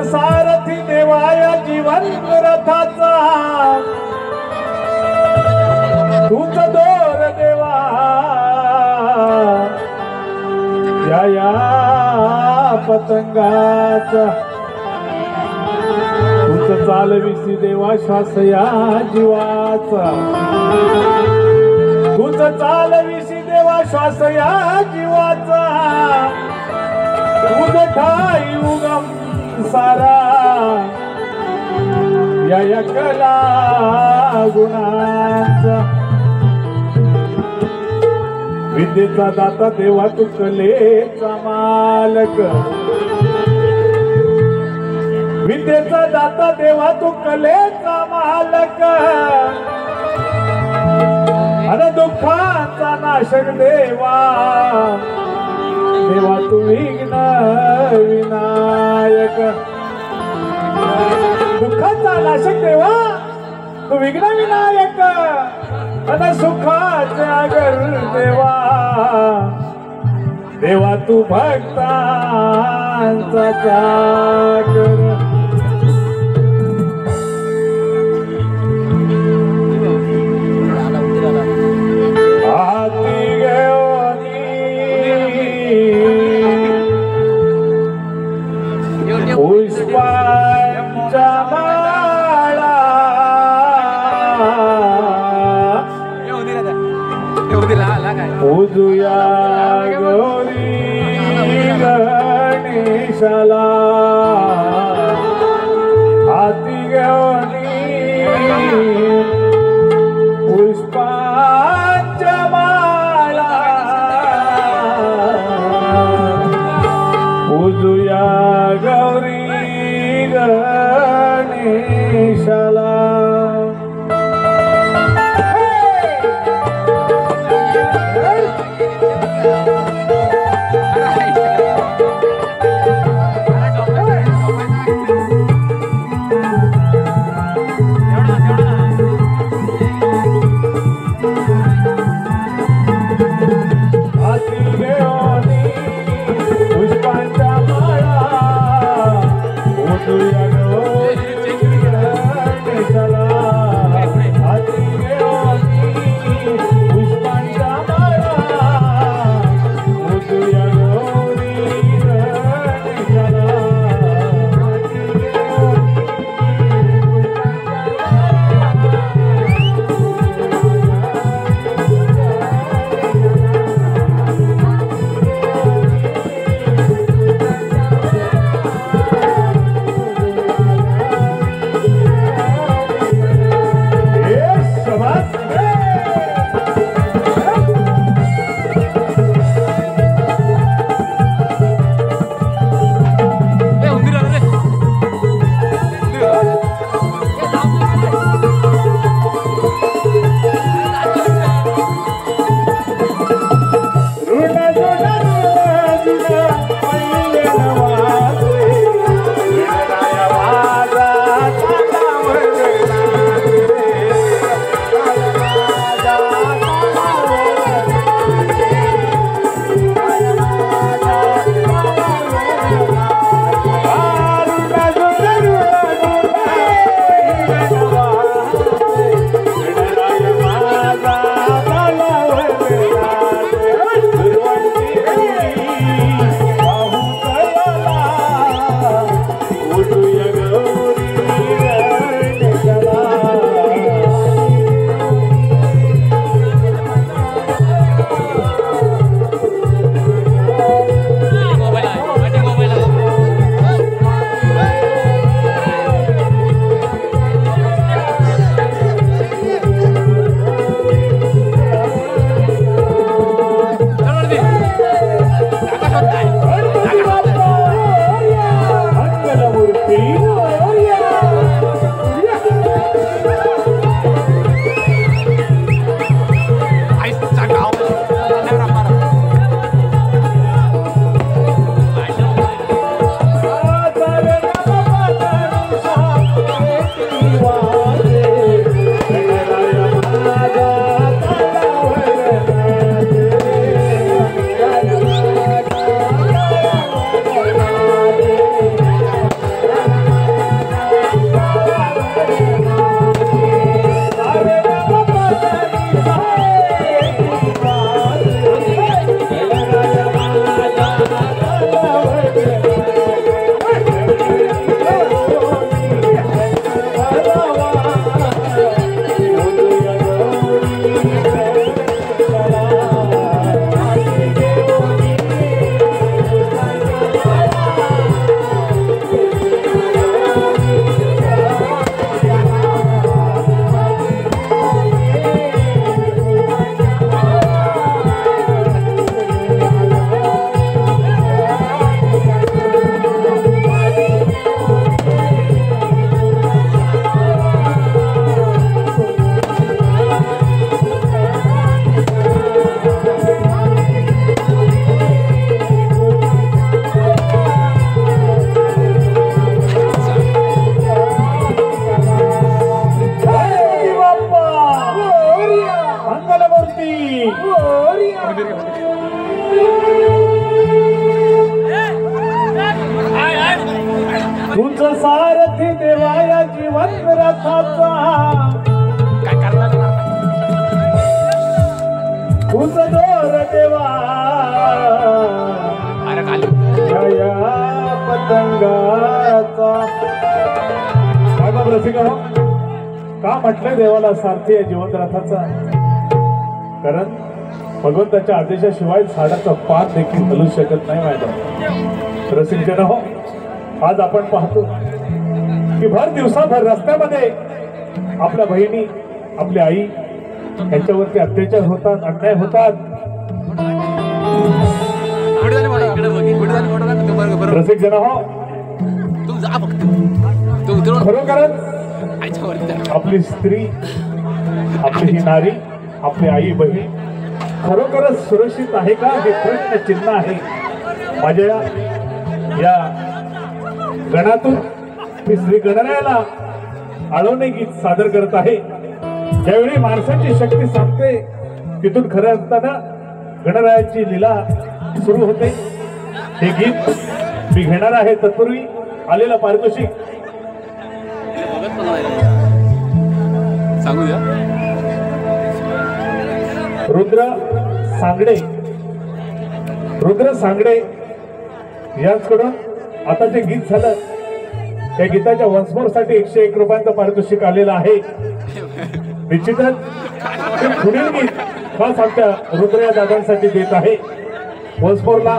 सारथी देवाया जीवन रथाचा तूच दोर देवा या पतंगाचा तूच चालविसी देवा श्वास या जीवाचा तूच चालविसी देवा श्वास या जीवाचा तुझ ठाई उगम सारा या कला गुणांचा विद्येचा दाता देवा तू कलेचा मालक विद्येचा दाता देवा तू कलेचा मालक अरे दुःखाचा नाशक देवा देवा तू विघ्न विनायक दुःखाचा नाशक देवा तू विघ्न विनायक आणि सुखाचा गर देवा देवा तू भक्तांचा जागर पुष्पांच्या माळा पूजुया गौरी गणेशाला हाती घेऊन पुष्पांच्या माळा पूजुया गौरी गणेशाला मंगलमूर्ती तूच सारथी देवा या जीवन रथाचा, काय करणार तूच दोर देवा अरे खाली या पतंगाचा. काय बाब रसिका हो, का म्हटलंय देवाला सारथी आहे जीवन रथाचा? कारण भगवंताच्या आदेशाशिवाय झाडाचा पात देखील हलू शकत नाही मॅडम. रसिक जन हो, आज आपण पाहतो की भर दिवसाभर रस्त्यामध्ये आपल्या बहिणी, आपली आई यांच्यावरती अत्याचार होतात, अन्याय होतात. रसिक जन हो, खरोखरच आपली स्त्री, आपली ही नारी, आपली आई बहीण खरोखरच सुरक्षित आहे का, हे प्रश्न चिन्ह आहे. माझ्या या गणातून मी श्री गणरायाला आळवणे गीत सादर करत आहे. ज्यावेळी माणसाची शक्ती सांगते तिथून खरं असताना गणरायाची लीला सुरू होते. हे गीत मी घेणार आहे. तत्पूर्वी आलेला पारितोषिक सांगू द्या. रुद्र सांगडे यांच्याकडून आता जे गीत झालं त्या गीताच्या वन्समोर साठी 101 रुपयांचं पारितोषिक आलेलं आहे. निश्चितच पुढील गीत खास आमच्या रुद्र या दादांसाठी देत आहे. वन्समोरला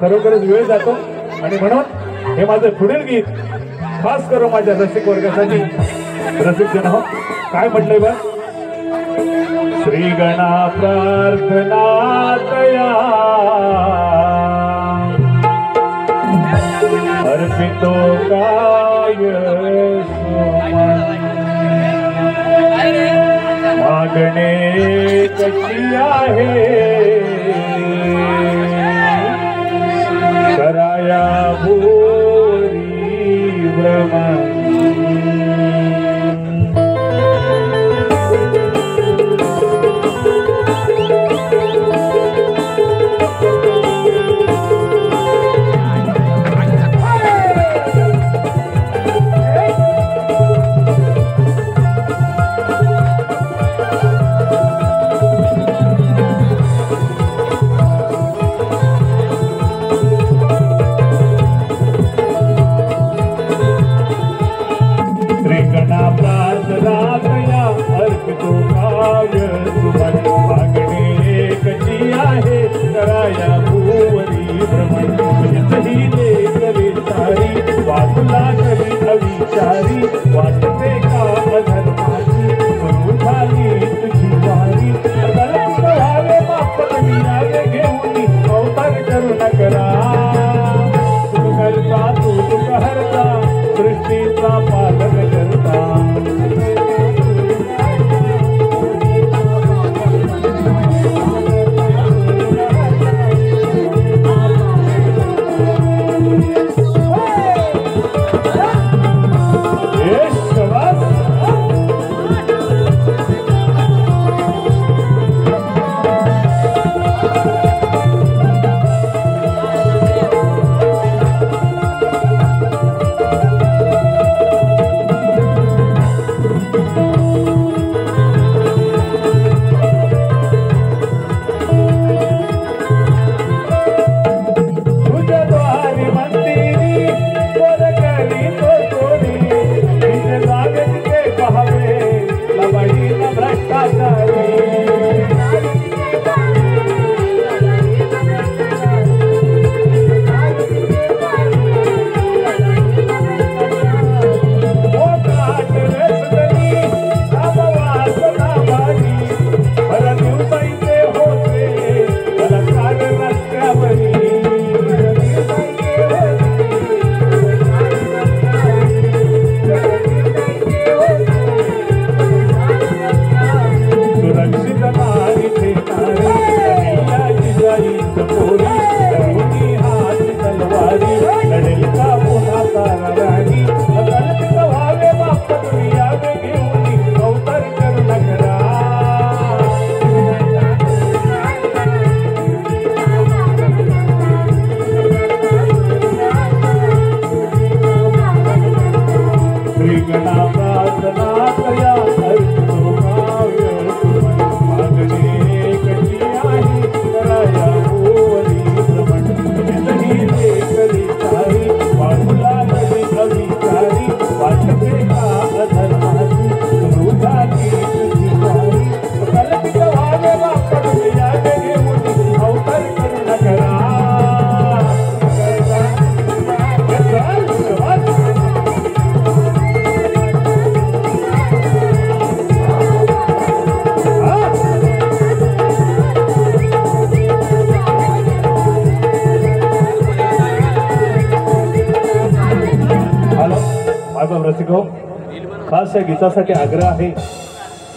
खरोखरच वेळ जातो आणि म्हणून हे माझं पुढील गीत खास करून माझ्या रसिक वर्गासाठी. रसिक जन हो, काय म्हटलंय बा? श्री गणा प्रार्थना तया अर्पितो काय मागणे कशी आहे कराया भूरी भ्रमण. आगम रसिको, खास या गीतासाठी आग्रह आहे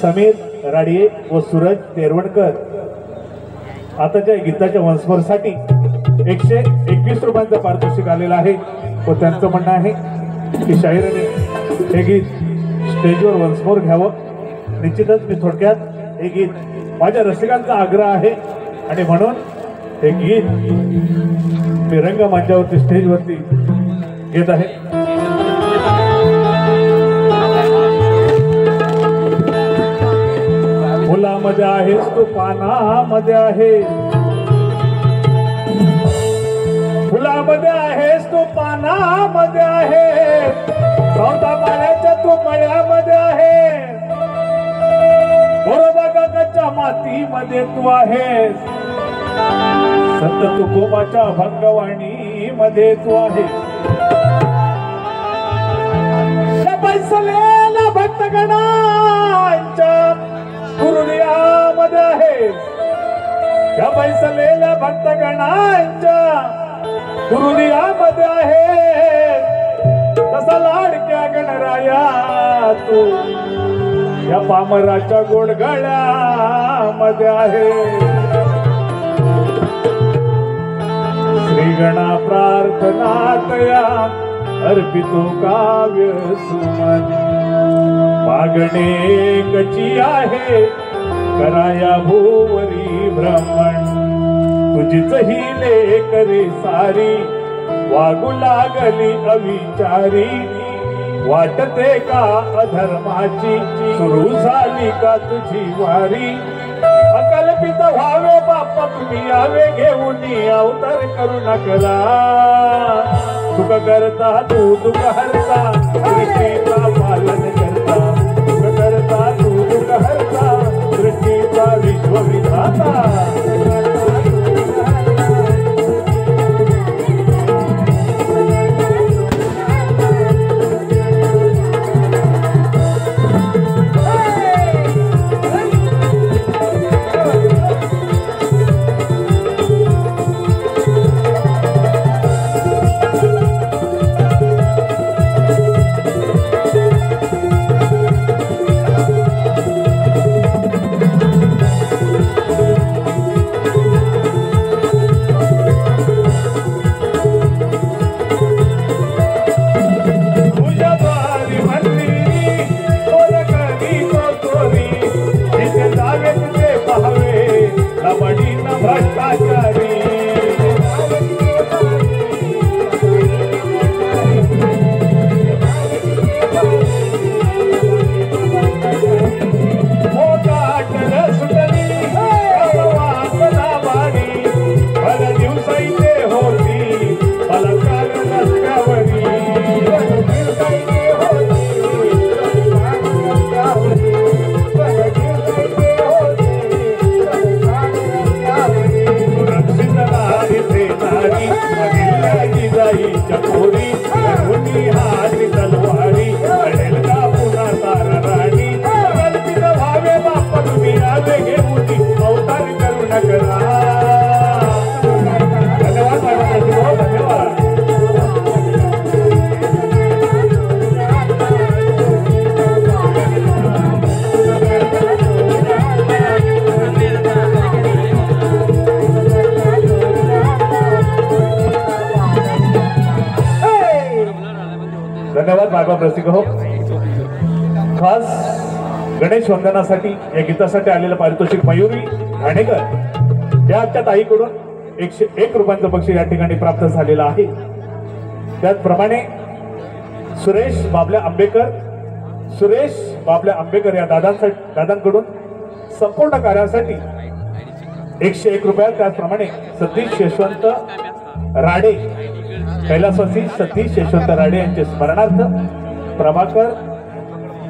समीर राडिये व सूरज तेरवणकर. आताच्या गीताच्या वंशवरसाठी 121 रुपयांचं पारितोषिक आलेलं आहे व त्यांचं म्हणणं आहे की शाहीराने हे गीत स्टेजवर वंशमोर घ्यावं. निश्चितच मी थोडक्यात हे गीत माझ्या रसिकांचा आग्रह आहे आणि म्हणून हे गीत मी रंगमंचावरती स्टेजवरती घेत आहे. फुलामध्ये आहेस तू पानामध्ये आहे, फुलामध्ये आहेस तू पानामध्ये आहे, सौदा पाण्याच्या तू मळ्यामध्ये आहे, बरोबर कच्च्या मातीमध्ये तू आहेस, संत तुकोबाच्या भंगवाणी मध्ये तू आहेस. बैसलेल्या भक्तगणांच्या गुरुलियामध्ये आहे, त्या बैसलेल्या भक्तगणांच्या गुरुलियामध्ये आहे, तसा लाडक्या गणराया तू या पामराच्या गोडगळ्यामध्ये आहे. श्रीगणा प्रार्थनातया अर्पितो काव्य सुमन, मागणे कची आहे कराया भूवरी भ्रमण, तुझीच ही लेकरे सारी वागू लागली अविचारी, वाटते का अधर्माची सुरू झाली का तुझी वारी, अकल्पित व्हावे बाप्पा तुम्ही यावे घेऊन अवतार करू नकला, सुख करता तू दुःख हरता दृष्टीचा पालन करता, सुख करता तू दुःख हरता दृष्टीचा विश्वविधाता. धन्यवाद बाबा रसिक हो. खास गणेश वंदनासाठी या गीतासाठी आलेलं पारितोषिक मयुरी घाणेकर या आमच्या ताईकडून 101 रुपयांचं बक्षीस या ठिकाणी प्राप्त झालेलं आहे. त्याचप्रमाणे सुरेश बाबल्या आंबेकर या दादांकडून संपूर्ण कार्यासाठी 101 रुपये. त्याचप्रमाणे सतीश यशवंत राडे, कैलासवासी सतीश यशवंत राडे यांचे स्मरणार्थ प्रभाकर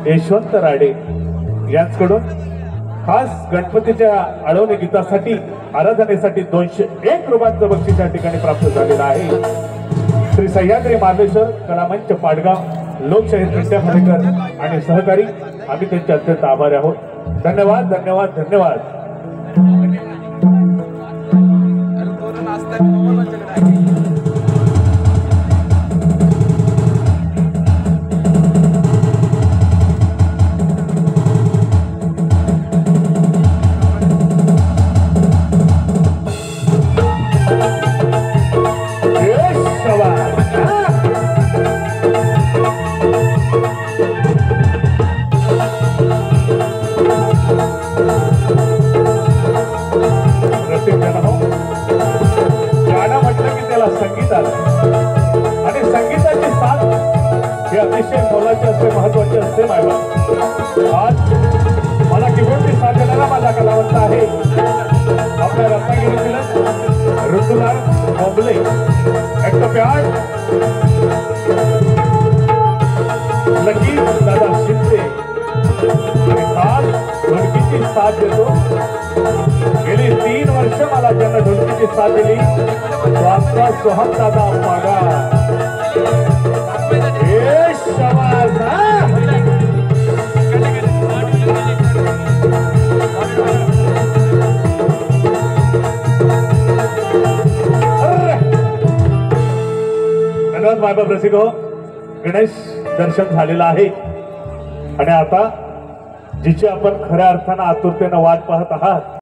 यशवंत राडे यांच्याकडून खास गणपतीच्या आळवणी गीतासाठी आराधनेसाठी 201 रुपयांचं बक्षीस या ठिकाणी प्राप्त झालेलं आहे. श्री सह्याद्री मार्लेश्वर कलामंच पाडगाव लोकशाहीर विद्या फडेकर आणि सहकारी आम्ही त्यांचे अत्यंत आभारी आहोत. धन्यवाद धन्यवाद धन्यवाद. हे अतिशय मोलाचे असते, महत्वाचे असते मायबा. आज मला किबोर्डची साथ देणारा माझा कलावंत आहे आपल्या रत्नागिरीतील ऋतुलाल बोंबले. एक तो प्यार लकीर दादा शिंदे आणि ताल ढोलकीची साथ देतो. गेली 3 वर्ष मला ज्यांना ढोलकीची साथ दिली तो आमचा सोहम दादा मागा. हे शबाज धन्यवाद मायबाप रसिक हो. गणेश दर्शन झालेलं आहे आणि आता जिची आपण खऱ्या अर्थानं आतुरतेनं वाट पाहत आहात